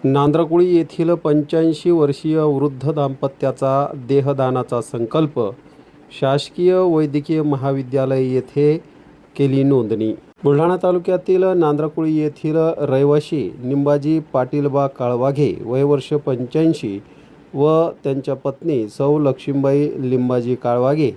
नांद्रकुळी येथील 85 वर्षीय वृद्ध दाम्पत्याचा देहदानाचा संकल्प शासकीय वैद्यकीय महाविद्यालय येथे केली नोंदणी। बुलढाणा तालुक्यातील नांद्रकुळी येथील रहिवासी निंबाजी पाटीलबा काळवाघे वय वर्ष 85 व त्यांच्या पत्नी सौ लक्ष्मीबाई लिंबाजी काळवाघे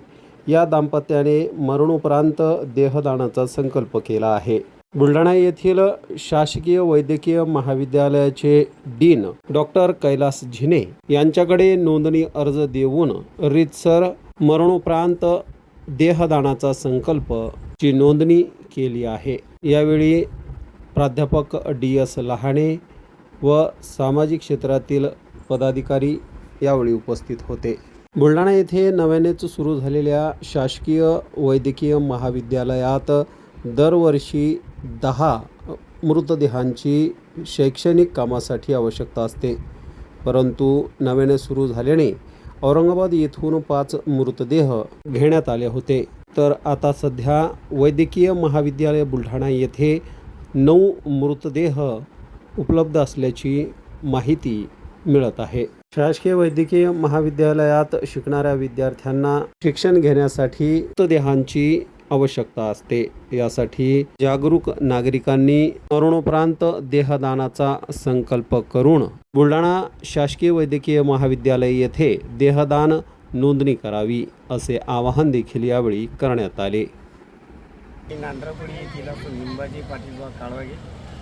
या दाम्पत्याने मरणोपरांत देहदानाचा संकल्प केला आहे। बुलढाणा येथील शासकीय वैद्यकीय महाविद्यालयाचे डीन डॉक्टर कैलास झिने यांच्याकडे नोंदणी अर्ज देऊन रीतसर मरणोपरांत देहदानाचा संकल्प ची नोंदणी केली आहे। यावेळी प्राध्यापक DS लहाणे व सामाजिक क्षेत्रातील पदाधिकारी यावेळी उपस्थित होते। बुलढाणा येथे नव्यानेच सुरू झालेल्या शासकीय वैद्यकीय महाविद्यालयात दरवर्षी 10 मृतदेहांची शैक्षणिक कामासाठी आवश्यकता असते, परंतु नव्याने सुरू झाल्याने औरंगाबाद येथून 5 मृतदेह घेण्यात आले होते, तर आता सध्या वैद्यकीय महाविद्यालय बुलढाणा येथे 9 मृतदेह उपलब्ध असल्याची माहिती मिळत आहे। शासकीय वैद्यकीय महाविद्यालयात शिकणाऱ्या विद्यार्थ्यांना शिक्षण घेण्यासाठी मृतदेहांची आवश्यकता असते। यासाठी जागरूक नागरिकांनी मरणोपरांत देहदानाचा संकल्प करून बुलढाणा शासकीय वैद्यकीय महाविद्यालय येथे देहदान नोंदणी करावी असे आवाहन देखील यावेळी करण्यात आले। नांद्रकुळी येथील लिंबाजी पाटीलबा काळवाघे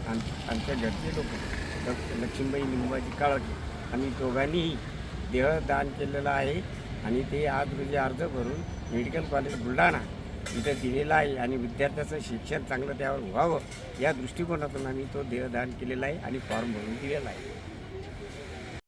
आमच्या घरचे लोक लक्ष्मीबाई लिंबाजी काळवाघे आम्ही दोघांनीही देहदान केलेलं आहे आणि ते आज रोजी अर्ज करून मेडिकल कॉलेज बुलढाणा इथं दिलेला आहे आणि विद्यार्थ्याचं शिक्षण चांगलं त्यावर व्हावं या दृष्टिकोनातून आम्ही तो देहदान केलेला आहे आणि फॉर्म भरून दिलेला आहे।